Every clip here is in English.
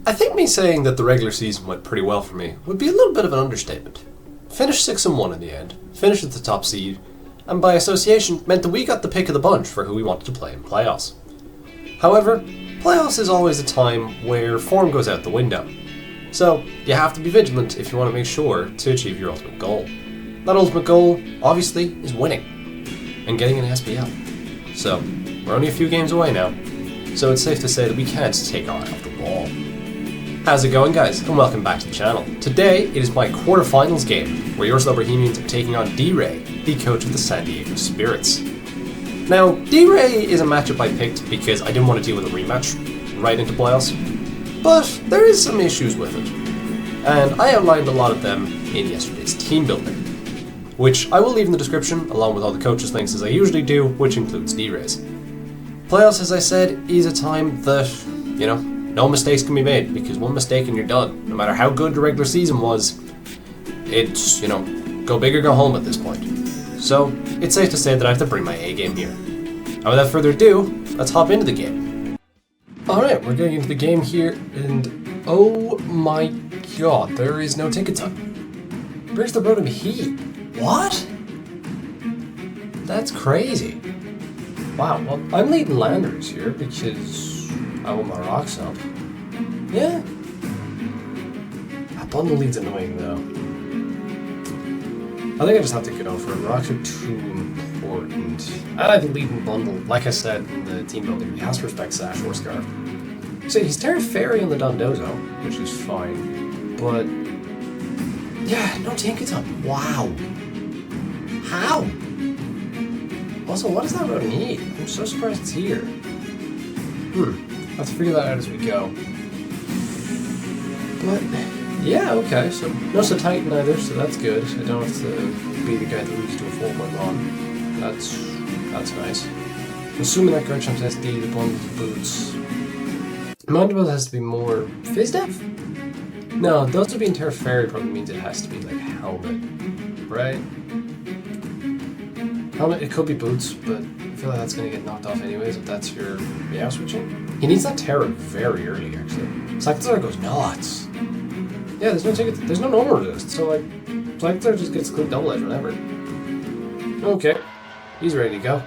I think me saying that the regular season went pretty well for me would be a little bit of an understatement. Finished 6-1 in the end, finished at the top seed, and by association meant that we got the pick of the bunch for who we wanted to play in playoffs. However, playoffs is always a time where form goes out the window. So, you have to be vigilant if you want to make sure to achieve your ultimate goal. That ultimate goal, obviously, is winning and getting an SPL. So, we're only a few games away now, so it's safe to say that we can't take our eye off the ball. How's it going, guys, and welcome back to the channel. Today, it is my quarterfinals game, where your Slow Bohemians are taking on Drey, the coach of the San Diego Spirits. Now, Drey is a matchup I picked because I didn't want to deal with a rematch right into playoffs, but there is some issues with it, and I outlined a lot of them in yesterday's team building, which I will leave in the description along with all the coaches' links as I usually do, which includes Drey's. Playoffs, as I said, is a time that, no mistakes can be made, because one mistake and you're done. No matter how good the regular season was, it's, go big or go home at this point. So, it's safe to say that I have to bring my A game here. And without further ado, let's hop into the game. Alright, we're getting into the game here, and oh my god, there is no ticket time. Where's the Rotom Heat? What? That's crazy. Wow, well, I'm leading Landers here because I want my rocks up. Yeah. That bundle lead's annoying though. I think I just have to get over it. Rocks are too important. I like the leading bundle. Like I said in the team building, he has to respect Sash or Scarf. So he's Terra Fairy on the Dondozo, which is fine. But yeah, no Tinkerton. Wow. How? Also, what does that road need? I'm so surprised it's here. Let's figure that out as we go. But, yeah, okay, so no Titan either, so that's good. I don't have to be the guy that loses to a 4-1. That's nice. Assuming that Garchomp has D, the bundle boots. Mondable has to be more Fizz Def? No, those would be in Terra Fairy probably means it has to be like Helmet, right? Helmet, it could be Boots, but I feel like that's going to get knocked off anyways if that's your Meow switching. He needs that Terra very early, actually. Cyclizar goes nuts. Yeah, there's no normal resist, so like, Cyclizar just gets click double edge whenever. Okay, he's ready to go.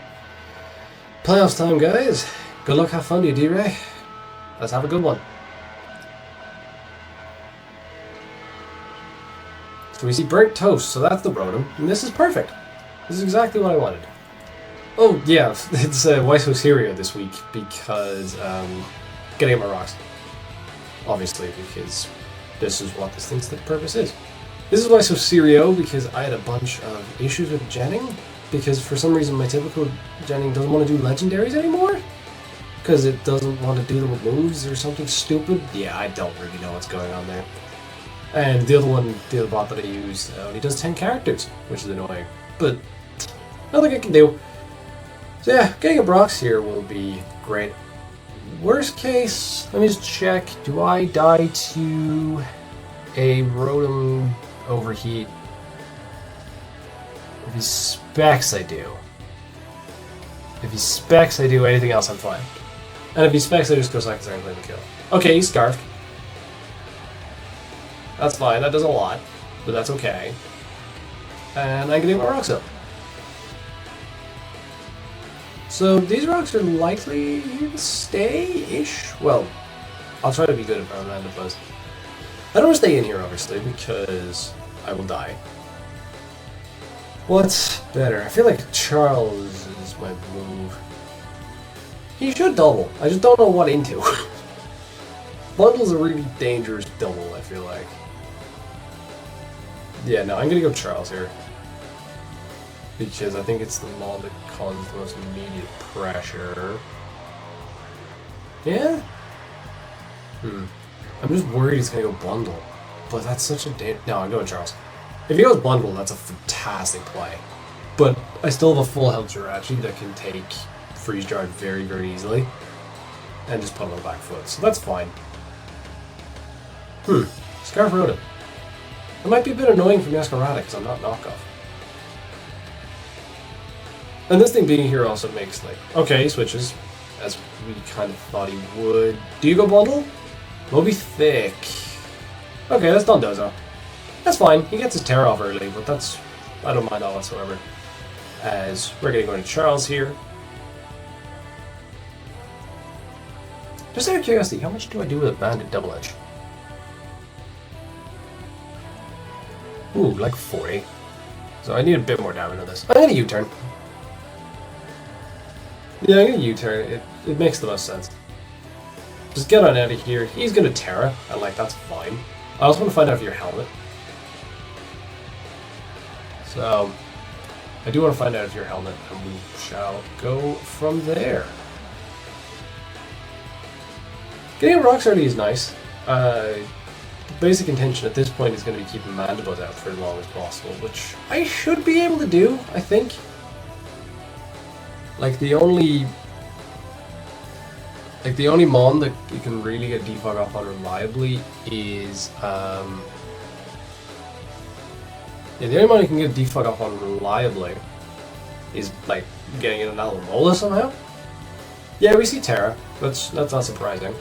Playoffs time, guys. Good luck, have fun to you, D-Ray. Let's have a good one. So we see Burnt Toast, so that's the Rotom, and this is perfect. This is exactly what I wanted. Oh, yeah, it's Waiso Sirio this week because getting my rocks. Obviously, because this is what this thinks that the purpose is. This is Waiso Sirio because I had a bunch of issues with Genning, because for some reason my typical Genning doesn't want to do legendaries anymore. Because it doesn't want to do them with moves or something stupid. Yeah, I don't really know what's going on there. And the other bot that I use only does 10 characters, which is annoying. But nothing I can do. So yeah, getting a Brox here will be great. Worst case, let me just check. Do I die to a Rotom overheat? If he specs, I do. If he specs, I do. Anything else, I'm fine. And if he specs, I just go Cyclizar and play the kill. Okay, he's Scarfed. That's fine, that does a lot, but that's okay. And I can get my rocks up. So these rocks are likely here to stay-ish. Well, I'll try to be good at Random Buzz. I don't want to stay in here, obviously, because I will die. What's better? I feel like Charles is my move. He should double. I just don't know what into. Bundle's a really dangerous double, I feel like. Yeah, no, I'm gonna go Charles here. Because I think it's the mob that causes the most immediate pressure. Yeah? I'm just worried he's gonna go Bundle. But that's such a no, I'm going Charles. If he goes Bundle, that's a fantastic play. But I still have a full health Jirachi that can take Freeze Dry very, very easily. And just put him on the back foot. So that's fine. Scarf Rotom. It might be a bit annoying for Masquerada because I'm not knockoff. And this thing being here also makes like, okay, he switches, as we kind of thought he would. Do you go Bundle? Moby Thick. Okay, that's Dondozo. That's fine. He gets his Terra off early, but that's... I don't mind that whatsoever. As we're going to go into Charles here. Just out of curiosity, how much do I do with a Bandit Double Edge? Ooh, like 40. So I need a bit more damage on this. I'm going to U-turn. Yeah, I'm going to U-turn. It makes the most sense. Just get on out of here. He's going to Terra, and like, that's fine. I also want to find out if your helmet. So, I do want to find out if your helmet, and we shall go from there. Getting a Rocks early is nice. The basic intention at this point is going to be keeping Mandibuzz out for as long as possible, which I should be able to do, I think. Like, the only mon that you can really get defog off on reliably is, yeah, the only mon you can get defog off on reliably is, like, getting in an Alomola somehow. Yeah, we see Terra. That's not surprising.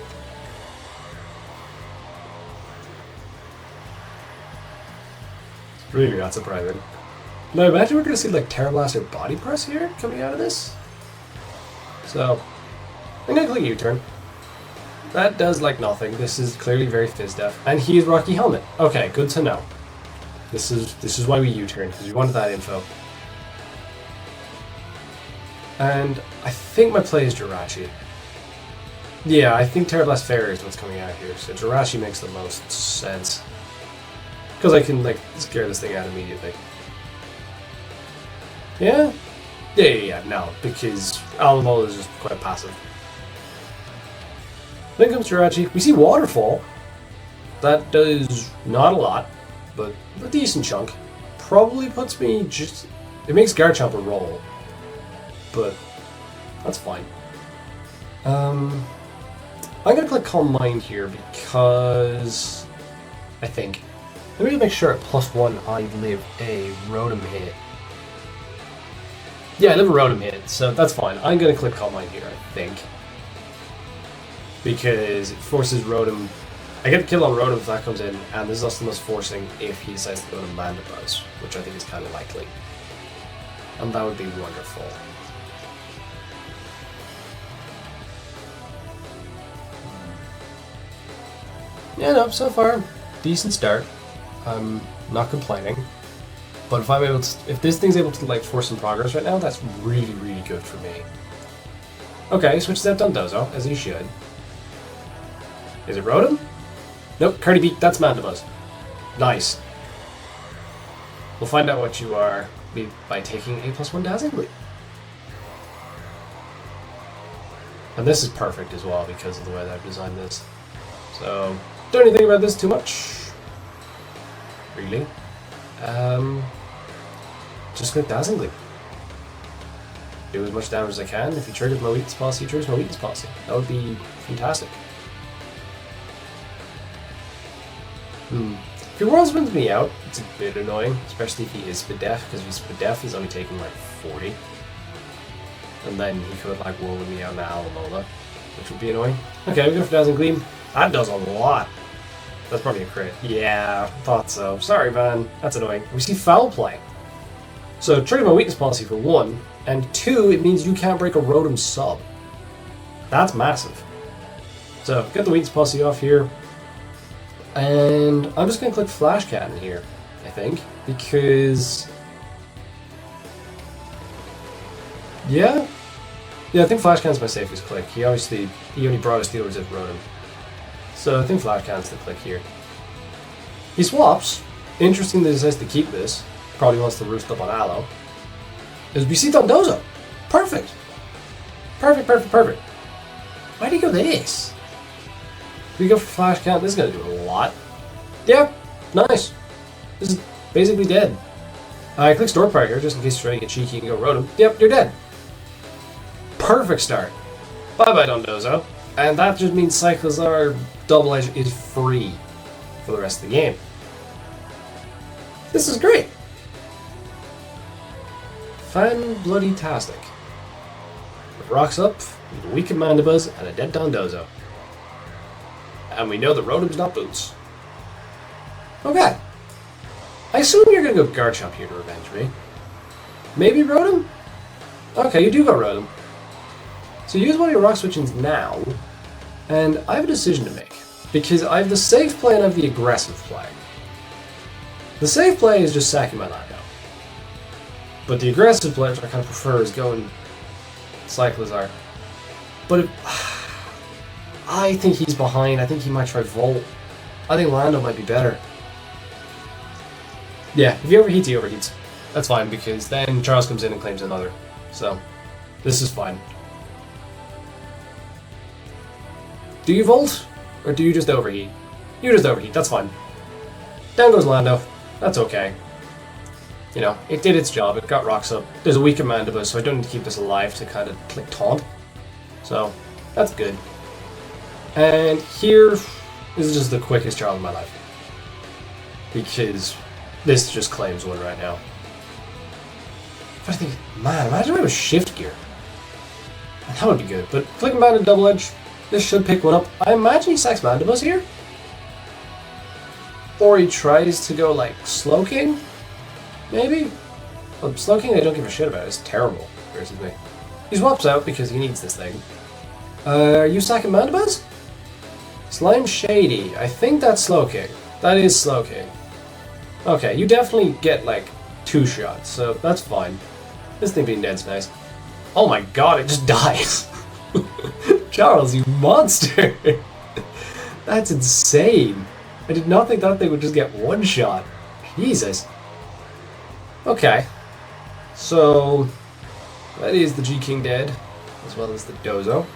It's really not surprising. Now, I imagine we're going to see, like, Terra Blast or Body Press here coming out of this. So, I'm going to click U-turn. That does like nothing. This is clearly very Fizz-Def. And he is Rocky Helmet. Okay, good to know. This is why we U-turn, because we wanted that info. And I think my play is Jirachi. Yeah, I think Terra Blast Fairy is what's coming out here, so Jirachi makes the most sense. Because I can, like, scare this thing out immediately. Yeah? Yeah, no, because Alomola is just quite passive. Then comes Jirachi. We see Waterfall. That does not a lot, but a decent chunk. Probably puts me just... It makes Garchomp a roll, but that's fine. I'm going to click Calm Mind here because I think... Let me make sure at +1 I live a Rotom hit. Yeah, I live a Rotom hit, so that's fine. I'm going to click Calm Mind here, I think. Because it forces Rotom... I get a kill on Rotom if that comes in, and this is also the most forcing if he decides to go to Mandibuzz, which I think is kind of likely. And that would be wonderful. Yeah, no, so far, decent start. I'm not complaining. But if I'm able to, if this thing's able to like force some progress right now, that's really, really good for me. Okay, switches out Dondozo, as he should. Is it Rotom? Nope, Cardi Beat, that's Mandibuzz. Nice. We'll find out what you are by taking a +1 Dazzling Gleam. And this is perfect as well because of the way that I've designed this. So, don't really think about this too much. Really. Just click Dazzling Gleam. Do as much damage as I can. If he triggers my weakness policy, he triggers my weakness policy. That would be fantastic. If he World Spins me out, it's a bit annoying, especially if he is Spidef, because if he's Spidef, he's only taking like 40. And then he could like Whirl me out now Alomola, which would be annoying. Okay, we go for Dazzling Gleam. That does a lot. That's probably a crit. Yeah, thought so. Sorry, man. That's annoying. We see Foul Play. So, trigger my weakness policy for 1, and 2, it means you can't break a Rotom sub. That's massive. So, get the weakness policy off here. And I'm just going to click Flash Cannon here, I think, because... Yeah? Yeah, I think Flash Cannon's my safest click. He only brought us Steelers at Rotom. So I think Flash Cannon's the click here. He swaps. Interesting that he decides to keep this. Probably wants to roost up on Aloe. As we see Dondozo. Perfect. Perfect, perfect, perfect. Why do you go this? We go for Flash Cannon. This is going to do a lot. Yeah, nice. This is basically dead. I click Storm Part here just in case you're trying to get cheeky and go Rotom. Yep, you're dead. Perfect start. Bye-bye, Dondozo. And that just means Cyclizar Double Edge is free for the rest of the game. This is great. Fan-bloody-tastic. With rocks up, with a weakened Mandibuzz, and a dead Dondozo. And we know that Rotom's not Boots. Okay. I assume you're going to go Garchomp here to revenge me. Maybe Rotom? Okay, you do go Rotom. So use one of your Rock Switchings now, and I have a decision to make. Because I have the safe play and I have the aggressive play. The safe play is just sacking my Lando. But the aggressive play, which I kind of prefer, is going Cyclizar. But I think he's behind. I think he might try Volt. I think Lando might be better. Yeah, if he overheats, he overheats. That's fine, because then Charles comes in and claims another. So, this is fine. Do you Volt? Or do you just overheat? You just overheat, that's fine. Down goes Lando. That's okay. You know, it did its job, it got rocks up. There's a weak Mandibus, so I don't need to keep this alive to kind of click taunt. So, that's good. And here, this is just the quickest Charles in my life. Because this just claims one right now. But I think, man, imagine if it was shift gear. That would be good. But clicking back to double edge, this should pick one up. I imagine he sacks Mandibus here. Or he tries to go like Slowking, maybe? Well, Slowking I don't give a shit about, it's terrible versus me. He swaps out because he needs this thing. Are you sacking Mandibus? Slime Shady, I think that's Slowking. That is Slowking. Okay, you definitely get like 2 shots, so that's fine. This thing being dead's nice. Oh my god, it just dies! Charles, you monster! That's insane! I did not think that thing would just get 1 shot. Jesus. Okay. So, that is the G-King dead, as well as the Dozo.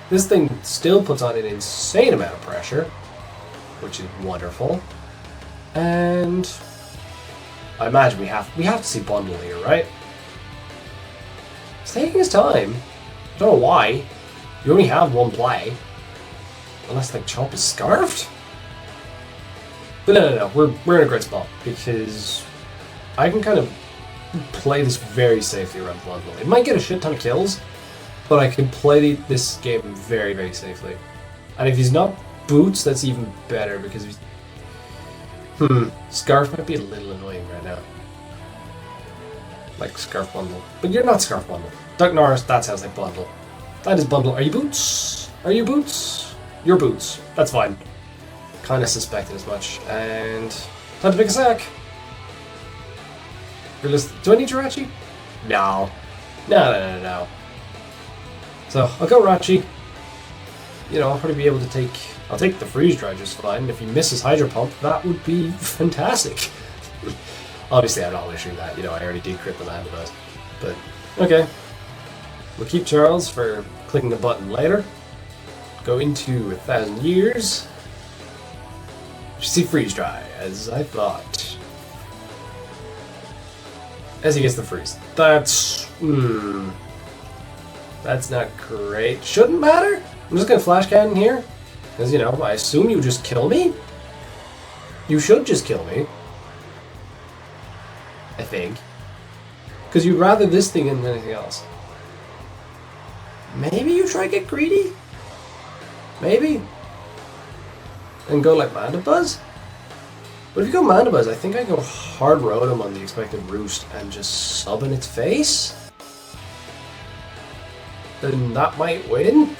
This thing still puts on an insane amount of pressure, which is wonderful. And I imagine we have to see Bundle here, right? He's taking his time. I don't know why. You only have 1 play. Unless like Chomp is scarfed? But no. We're in a great spot because I can kind of play this very safely around Bundle. It might get a shit ton of kills, but I can play this game very, very safely. And if he's not Boots, that's even better because he's... Scarf might be a little annoying right now. Like Scarf Bundle. But you're not Scarf Bundle. Duck Norris, that sounds like Bundle. That is Bundle. Are you Boots? Are you Boots? You're Boots. That's fine. Kinda suspected as much. And... time to pick a sack! Do I need Jirachi? No. No. So, I'll go Rachi. You know, I'll probably be able to take... I'll take the Freeze Dry just fine. If he misses Hydro Pump, that would be fantastic. Obviously, I'm not wishing that. You know, I already did crit the Mandibus. But, okay. We'll keep Charles for clicking the button later. Go into 1,000 years. See Freeze Dry, as I thought. As he gets the freeze. That's not great. Shouldn't matter. I'm just gonna Flash Cannon here. Because, you know, I assume you just kill me? You should just kill me. I think. Because you'd rather this thing than anything else. Maybe you try to get greedy? Maybe? And go like Mandibuzz? But if you go Mandibuzz, I think I go hard Rotom on the expected roost and just sub in its face? Then that might win?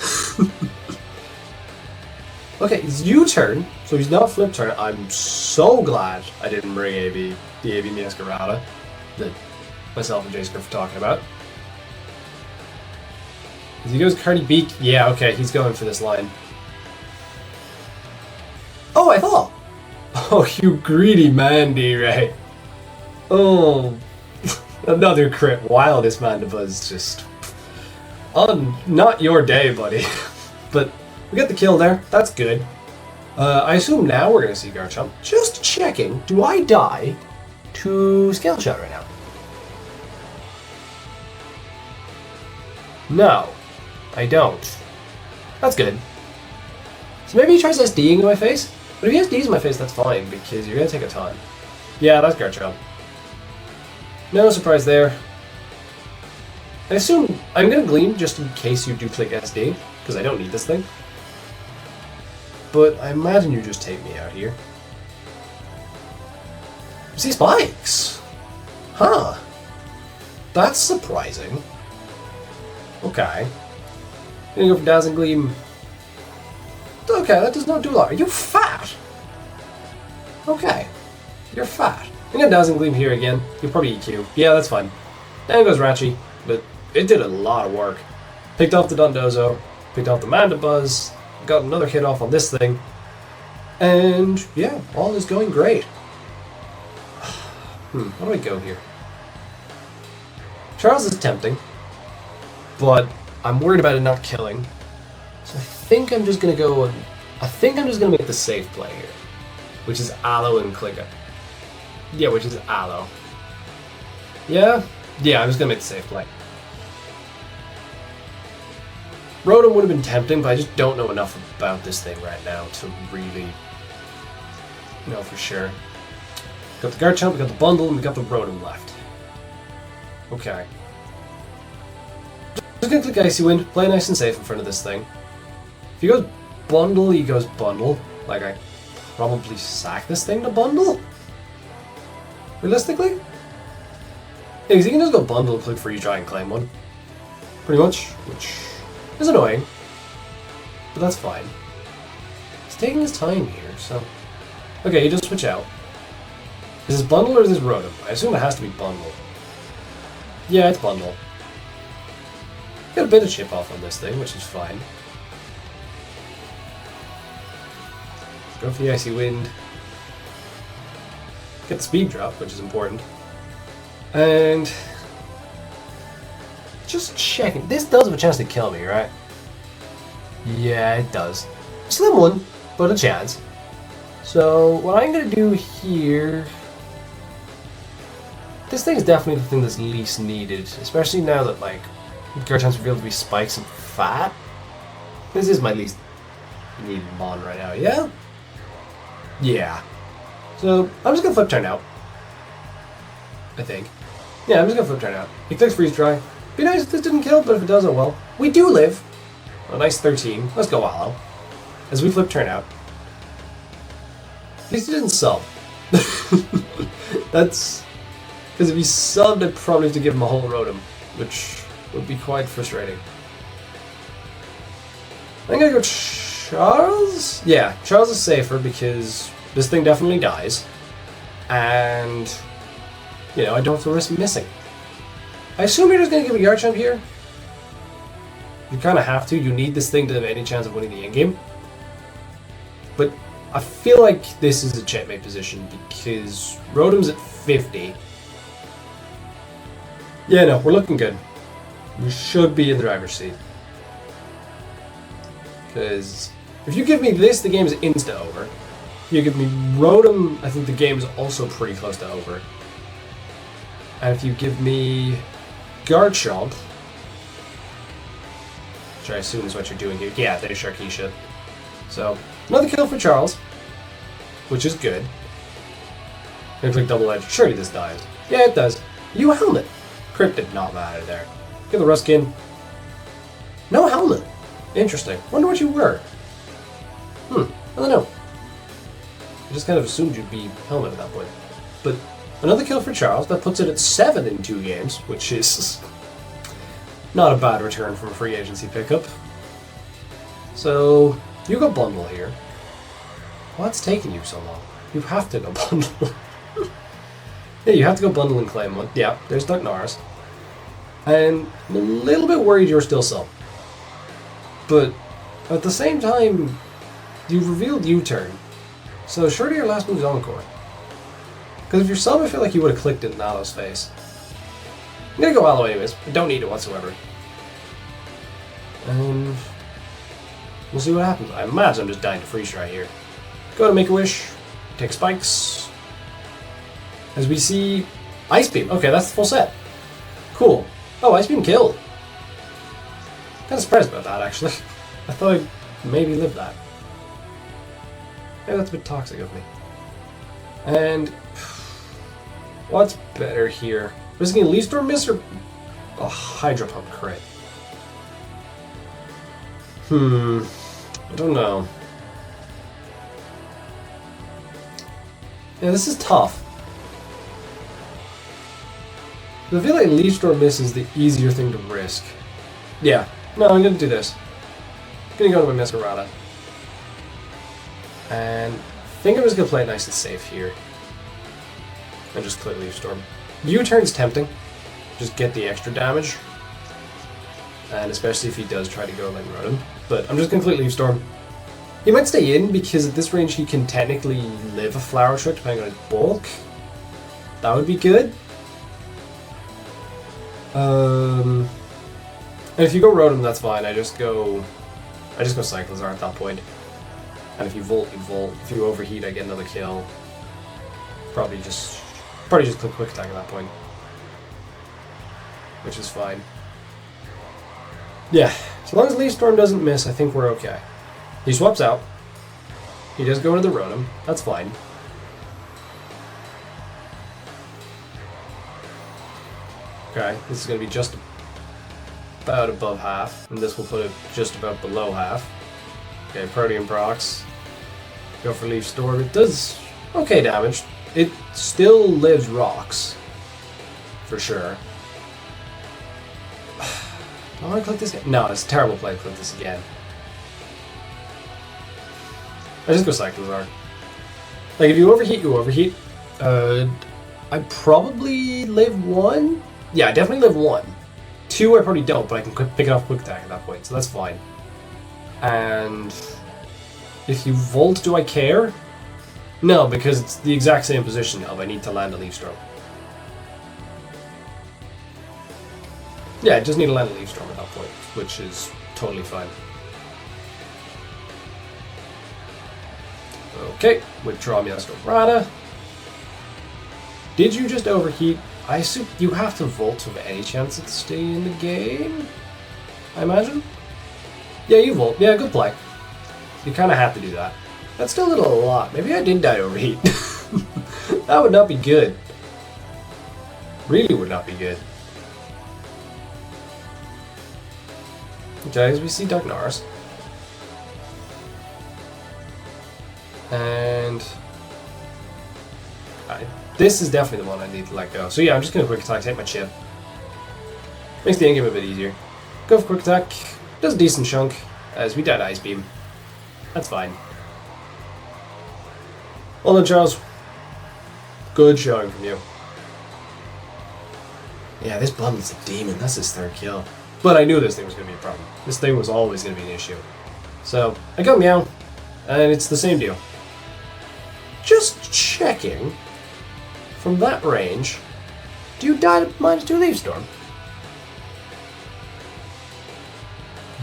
Okay, it's U-turn, so he's not flip turn. I'm so glad I didn't bring the AB Miascarada that myself and Jason are talking about. If he goes Cardi Beak, yeah, okay, he's going for this line. Oh, I fall! Oh, you greedy man, D-Ray. Oh, another crit. Wow, this Mandibuzz just... not your day, buddy. But we got the kill there. That's good. I assume now we're going to see Garchomp. Just checking. Do I die to Scale Shot right now? No, I don't. That's good. So maybe he tries SDing in my face? But if he SDs in my face, that's fine, because you're going to take a ton. Yeah, that's Garchomp. No surprise there. I assume I'm going to Gleam just in case you do click SD, because I don't need this thing. but I imagine you just take me out here. See spikes! Huh. That's surprising. Okay. Gonna go for Dazzling Gleam. Okay, that does not do a lot. Are you fat? Okay. You're fat. I'm gonna Dazzling Gleam here again. You'll probably EQ. Yeah, that's fine. Down goes Ratchy, but it did a lot of work. Picked off the Dondozo, picked off the Mandibuzz, got another hit off on this thing, and yeah, all is going great. How do I go here? Charles is tempting, but I'm worried about it not killing. So I think I'm just gonna go. I think I'm just gonna make the safe play here, which is Aloe and Click It. Yeah, which is Aloe. Yeah, I'm just gonna make the safe play. Rotom would have been tempting, but I just don't know enough about this thing right now to really know for sure. Got the Garchomp, we got the Bundle, and we got the Rotom left. Okay. Just gonna click Icy Wind, play nice and safe in front of this thing. If he goes Bundle, he goes Bundle. Like, I probably sack this thing to Bundle? Realistically? Yeah, because he can just go Bundle, click Freeze Dry, and claim one. Pretty much, which is annoying. But that's fine. He's taking his time here, so... Okay, he just switch out. Is this Bundle or is this Rotom? I assume it has to be Bundle. Yeah, it's Bundle. Got a bit of chip off on this thing, which is fine. Go for the Icy Wind. Get the speed drop, which is important. And... just checking. This does have a chance to kill me, right? Yeah, it does. Slim one, but a chance. So, what I'm going to do here... This thing's definitely the thing that's least needed, especially now that, like, Garchomp's revealed to be spikes and fat. This is my least needed mon right now, yeah? Yeah. So, I'm just gonna flip turn out. I think. Yeah, I'm just gonna flip turn out. He clicks Freeze Dry. Be nice if this didn't kill, but if it does, oh well. We do live. A nice 13. Let's go Aloe. As we flip turn out. At least he didn't sub. That's... Because if he subbed, I'd probably have to give him a whole Rotom, which would be quite frustrating. I'm gonna go Charles? Yeah, Charles is safer because this thing definitely dies. And, you know, I don't have to risk missing. I assume you're just gonna give a Garchomp here. You kind of have to. You need this thing to have any chance of winning the endgame. But I feel like this is a checkmate position because Rotom's at 50. Yeah, no, we're looking good. We should be in the driver's seat. Because if you give me this, the game is insta over. If you give me Rotom, I think the game is also pretty close to over. And if you give me Garchomp, which I assume is what you're doing here. Yeah, there's Sharkeisha. So, another kill for Charles, which is good. Gonna click Double Edge. Surely this dies. Yeah, it does. You helmet. Crypt did not matter there. Get the Ruskin. No helmet. Interesting. Wonder what you were. I don't know. I just kind of assumed you'd be helmet at that point. But another kill for Charles. That puts it at 7 in 2 games, which is not a bad return from a free agency pickup. So, you go Bundle here. What's taking you so long? You have to go Bundle. Yeah, you have to go Bundle and claim one. Yeah, there's Ducknars. And I'm a little bit worried you're still sub. But at the same time, you've revealed U-turn. So surely your last move is Encore. Because if you're sub, I feel like you would have clicked it in Aloe's face. I'm gonna go Aloe anyways. I don't need it whatsoever. And we'll see what happens. I imagine I'm just dying to Freeze Dry here. Go to Make-A-Wish. Take Spikes. As we see... Ice Beam. Okay, that's the full set. Cool. Oh, Ice Beam killed. Kind of surprised about that, actually. I thought I'd maybe live that. Maybe that's a bit toxic of me. And... what's better here? Risking a Leaf Storm miss or a Hydro Pump crit? I don't know. Yeah, this is tough. I feel like Leaf Storm Miss is the easier thing to risk. Yeah. No, I'm gonna do this. I'm gonna go to my Masquerada. And I think I'm just gonna play it nice and safe here. And just click Leaf Storm. U-turn's tempting. Just get the extra damage. And especially if he does try to go like Rotom. But I'm just gonna click Leaf Storm. He might stay in because at this range he can technically live a Flower Trick depending on his bulk. That would be good. And if you go Rotom, that's fine. I just go Cyclizar at that point. And if you Volt, you Volt. If you overheat, I get another kill. Probably just click Quick Attack at that point, which is fine. Yeah, as long as Leaf Storm doesn't miss, I think we're okay. He swaps out. He does go into the Rotom. That's fine. Okay, this is going to be just about above half, and this will put it just about below half. Okay, Protean procs. Go for Leaf Storm. It does okay damage. It still lives rocks, for sure. Do I want to click this again? No, it's a terrible play to click this again. I just go Cyclizar. Like, if you overheat, you overheat. I probably live 1. Yeah, I definitely live 1. 2, I probably don't, but I can pick it off Quick Attack at that point, so that's fine. And if you Volt, do I care? No, because it's the exact same position of I need to land a Leaf Storm. Yeah, I just need to land a Leaf Storm at that point, which is totally fine. Okay, withdraw Masquerada. Did you just overheat? I assume you have to Volt to have any chance to stay in the game, I imagine? Yeah, you Volt. Yeah, good play. You kind of have to do that. That's still a lot. Maybe I did die overheat. That would not be good. Really would not be good. Okay, as we see Darknars. And this is definitely the one I need to let go. So yeah, I'm just going to Quick Attack, take my chip. Makes the endgame a bit easier. Go for Quick Attack. Does a decent chunk, as we died Ice Beam. That's fine. Well done, Charles. Good showing from you. Yeah, this bundle's a demon. That's his 3rd kill. But I knew this thing was going to be a problem. This thing was always going to be an issue. So, I got Meow, and it's the same deal. Just checking, from that range, do you die to -2 Leaf Storm?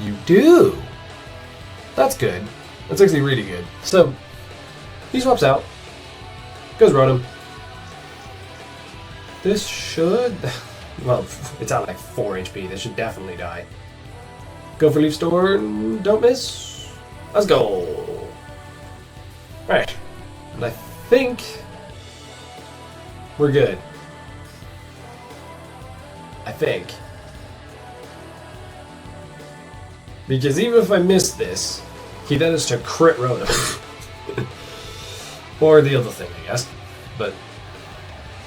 You do! That's good. That's actually really good. So, he swaps out. Goes Rotom. This should... Well, it's at like 4 HP. This should definitely die. Go for Leaf Storm. Don't miss. Let's go. Right. And I think we're good. I think. Because even if I miss this, he then has to crit Rotom. Or the other thing, I guess. But,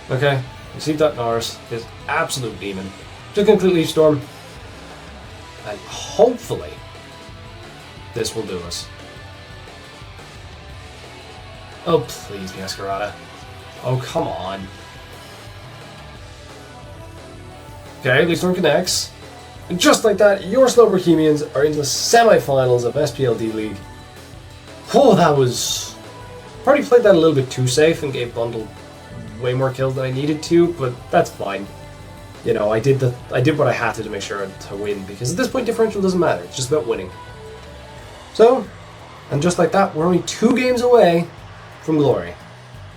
okay. You see Darknars, his absolute demon. Just gonna Leaf Storm. And hopefully, this will do us. Oh, please, Masquerada. Oh, come on. Okay, Leaf Storm connects. And just like that, your Slow Bohemians are into the semi-finals of SPL D-League. Oh, that was... Probably played that a little bit too safe and gave Bundle way more kills than I needed to, but that's fine. You know, I did what I had to make sure to win, because at this point differential doesn't matter, it's just about winning. So, and just like that, we're only 2 games away from glory.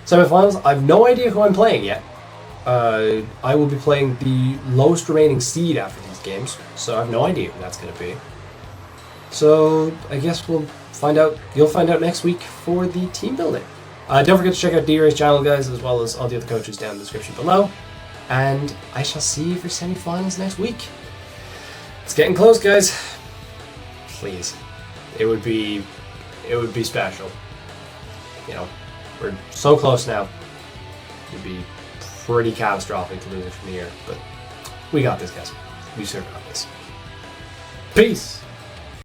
Semi-finals, I have no idea who I'm playing yet. I will be playing the lowest remaining seed after these games, so I have no idea who that's going to be. So, I guess we'll find out, you'll find out next week for the team building. Don't forget to check out D-Ray's channel, guys, as well as all the other coaches down in the description below. And I shall see you for semi-finals next week. It's getting close, guys. Please. It would be special. You know, We're so close now. It'd be pretty catastrophic to lose it from here, but we got this, guys. We sure got this. Peace!